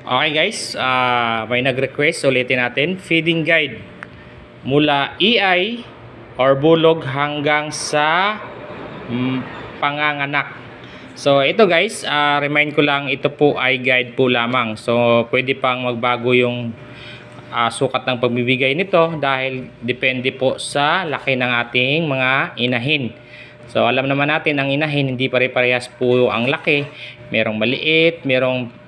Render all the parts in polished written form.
Okay guys, may nag-request, ulitin natin, feeding guide mula EI or bulog hanggang sa panganganak. So ito guys, remind ko lang, ito po ay guide po lamang. So pwede pang magbago yung sukat ng pagbibigay nito dahil depende po sa laki ng ating mga inahin. So alam naman natin, ang inahin hindi pare-parehas po ang laki. Merong maliit, merong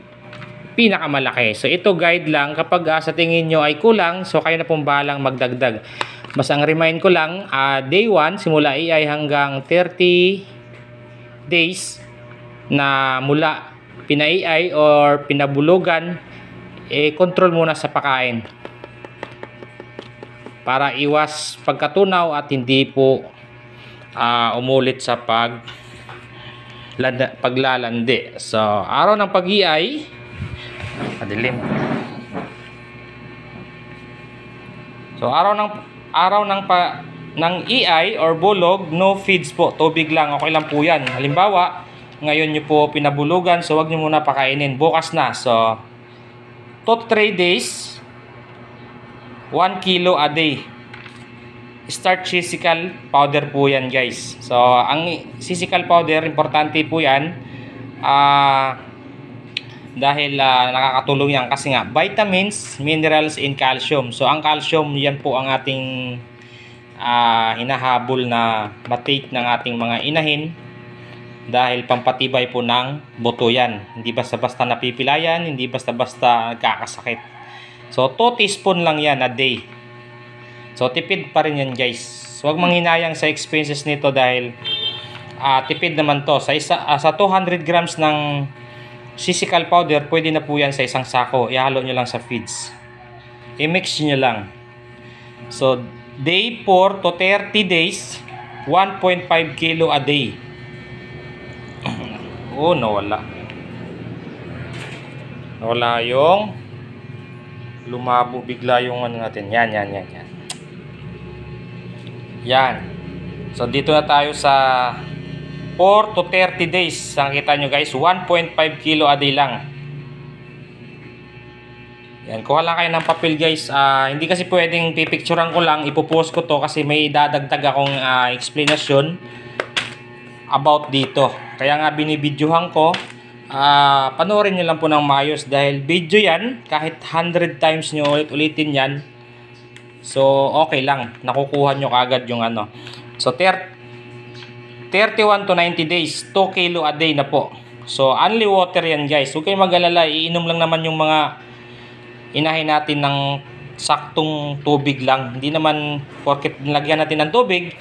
pinakamalaki. So ito guide lang kapag sa tingin nyo ay kulang, so kayo na pong bahalang magdagdag. Mas ang remind ko lang, day 1 simula EI hanggang 30 days na mula pina-EI or pinabulugan, control muna sa pagkain para iwas pagkatunaw at hindi po umulit sa paglalandi. So araw ng pag-EI, madilim. So araw ng EI or bulog, no feeds po, tubig lang, okay lang po yan. Halimbawa, ngayon nyo po pinabulugan, so wag nyo muna pakainin, bukas na. So 2 to 3 days, 1 kilo a day. Start sisal powder po yan guys. So ang sisal powder, importante po yan, dahil nakakatulong yan kasi nga vitamins, minerals, and calcium. So ang calcium, yan po ang ating hinahabol na matake ng ating mga inahin dahil pampatibay po ng buto yan. Hindi basta-basta napipilayan, hindi basta-basta nagkakasakit. So 2 teaspoon lang yan a day. So tipid pa rin yan guys. Huwag manghinayang sa expenses nito dahil tipid naman to. Sa 200 grams ng sisal powder, pwede na po yan sa isang sako. Ihalo nyo lang sa feeds. I-mix nyo lang. So, day 4 to 30 days, 1.5 kilo a day. Oh, nawala. Nawala yung lumabo bigla yung ano natin. Yan. Yan. So, dito na tayo sa 4 to 30 days. Nakita nyo guys, 1.5 kilo a day lang. Yan, kuha lang kayo ng papel guys. Hindi kasi pwedeng pipicturean ko lang, ipopost ko to kasi may dadagdag akong explanation about dito. Kaya nga binibidyohan ko. Panoorin nyo lang po ng maayos dahil video yan, kahit 100 times nyo ulit-ulitin yan, so okay lang, nakukuha nyo kaagad yung ano. So 31 to 90 days, 2 kilo a day na po. So, only water yan guys. Huwag kayong mag-alala, iinom lang naman yung mga inahin natin ng saktong tubig lang. Hindi naman, porket nilagyan natin ng tubig,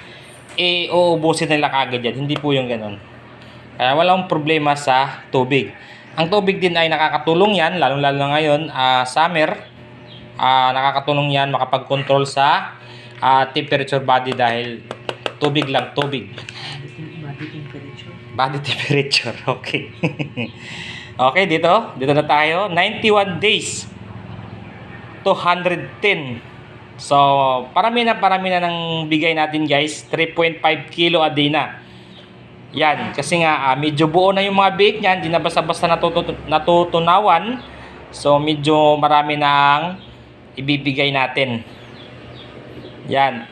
uubusin nila kagad yan. Hindi po yung ganun. Kaya walang problema sa tubig. Ang tubig din ay nakakatulong yan, lalong-lalo na ngayon, summer. Nakakatulong yan makapag-control sa temperature body dahil tubig lang, tubig. Body temperature, okay. Okay, dito na tayo. 91 days to 110. So, parami na ng bigay natin guys. 3.5 kilo a day na. Yan, kasi nga medyo buo na yung mga biik niyan, hindi na basta-basta natutunawan. So, medyo marami na ang ibibigay natin. Yan.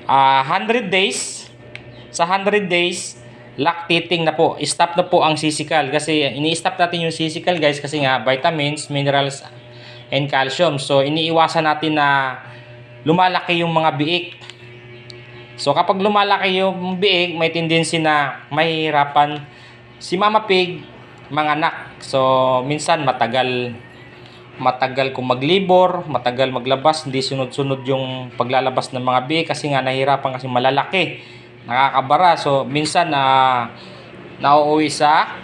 100 days. Sa 100 days, lactating na po. Stop na po ang sisal kasi ini-stop natin yung sisal guys kasi nga vitamins, minerals, and calcium. So iniiwasan natin na lumalaki yung mga biik. So kapag lumalaki yung biik, may tendency na mahihirapan si Mama Pig manganak. So minsan matagal kung maglibor, matagal maglabas, hindi sunod-sunod yung paglalabas ng mga biik kasi nga nahihirapan kasi malalaki, nakakabara. So minsan nauuwi sa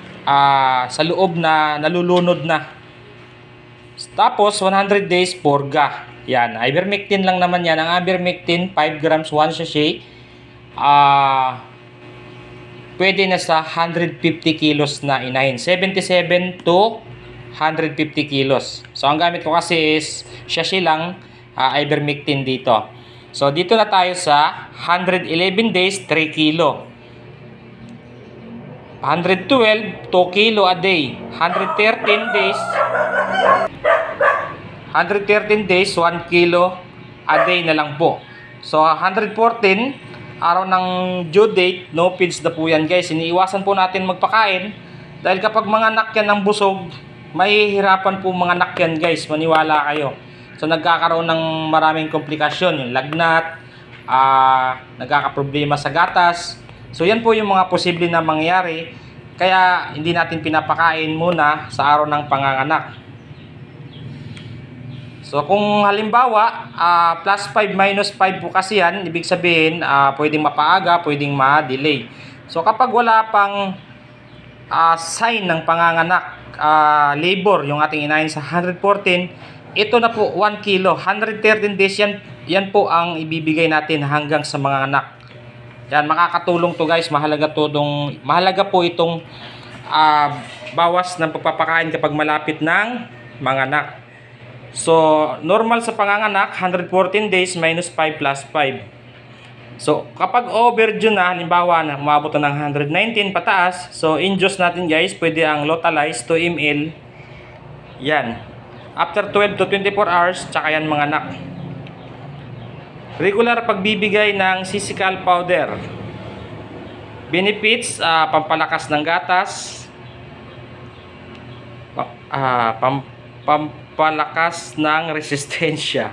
loob na nalulunod na. Tapos 100 days purga. Yan, ivermectin lang naman yan. Ang ivermectin 5 grams 1 sachet, pwede na sa 150 kilos na inahin. 77 to 150 kilos. So ang gamit ko kasi is sachet lang, ivermectin dito. So dito na tayo sa 111 days, 3 kilo. 112, 2 kilo a day. 113 days, 1 kilo a day na lang po. So, 114, araw ng due date, no feeds na po yan guys. Iniiwasan po natin magpakain dahil kapag mga anak yan ng busog, mahihirapan po mga anak yan guys, maniwala kayo. So, nagkakaroon ng maraming komplikasyon, yung lagnat, nagkakaproblema sa gatas. So, yan po yung mga posible na mangyari. Kaya, hindi natin pinapakain muna sa araw ng panganganak. So, kung halimbawa, plus 5 minus 5 po kasi yan, ibig sabihin, pwedeng mapaaga, pwedeng ma-delay. So, kapag wala pang sign ng panganganak, labor, yung ating inahin sa 114, ito na po, 1 kilo. 113 days yan po ang ibibigay natin hanggang sa mga anak. Yan, makakatulong to guys. Mahalaga po itong bawas ng pagpapakain kapag malapit ng mga anak. So, normal sa panganganak, 114 days minus 5 plus 5. So, kapag overdue na, halimbawa na umabot na ng 119 pataas, so induce natin guys, pwede ang Localize 2 ml. Yan. After 12 to 24 hours, tsaka yan mga anak. Regular pagbibigay ng sisical powder. Benefits, pampalakas ng gatas, pampalakas ng resistensya,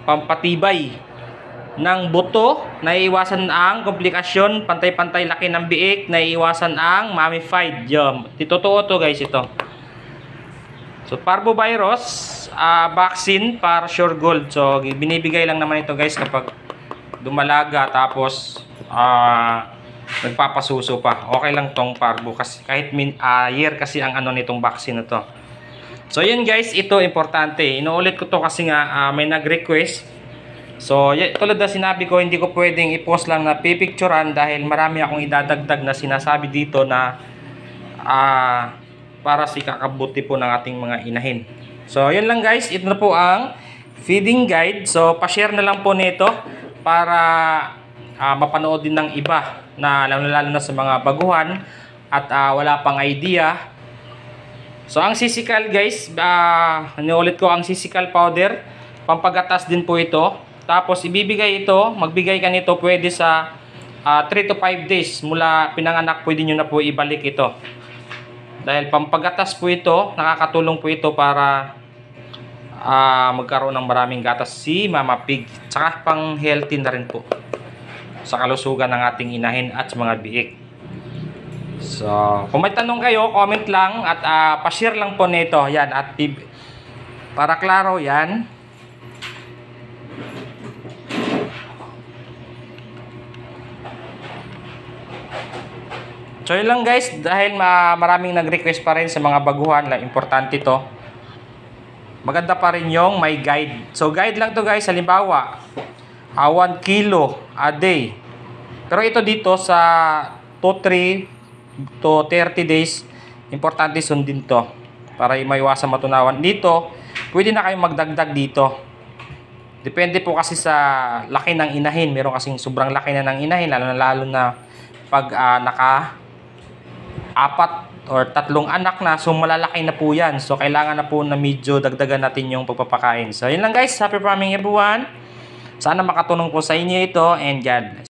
pampatibay ng buto, naiiwasan ang komplikasyon, pantay-pantay laki ng biik, naiiwasan ang mummified. Totoo to guys ito. So, parvovirus vaccine para sure gold. So, binibigay lang naman ito guys kapag dumalaga tapos nagpapasuso pa. Okay lang tong parvo kasi kahit year kasi ang ano nitong vaccine na to. So, yun guys, ito importante. Inuulit ko to kasi nga may nag-request. So, tulad na sinabi ko, hindi ko pwedeng i-post lang na pipicturan dahil marami akong idadagdag na sinasabi dito na para sa ikakabuti po ng ating mga inahin. So, yun lang guys. Ito na po ang feeding guide. So, pa-share na lang po nito para mapanood din ng iba na lalo na sa mga baguhan at wala pang idea. So, ang sisical guys, niulit ko ang sisical powder. Pampagatas din po ito. Tapos, magbigay ka nito pwede sa 3 to 5 days mula pinanganak, pwede nyo na po ibalik ito. Dahil pampagatas po ito, nakakatulong po ito para magkaroon ng maraming gatas si Mama Pig. Tsaka pang healthy na rin po sa kalusugan ng ating inahin at mga biik. So, kung may tanong kayo, comment lang at pa-share lang po nito. Yan, at para klaro yan. So yun lang guys, dahil maraming nag-request pa rin sa mga baguhan, importante to. Maganda pa rin yung may guide. So guide lang to guys, halimbawa 1 kilo a day. Pero ito dito sa 3 to 30 days, importante sundin to para maiwasan matunawan. Dito, pwede na kayong magdagdag dito. Depende po kasi sa laki ng inahin. Meron kasing sobrang laki na ng inahin, lalo na pag naka-4 or 3 anak na, so malalaki na po yan. So kailangan na po na medyo dagdagan natin yung pagpapakain. So yun lang guys, happy farming everyone. Sana makatulong po sa inyo ito and God bless.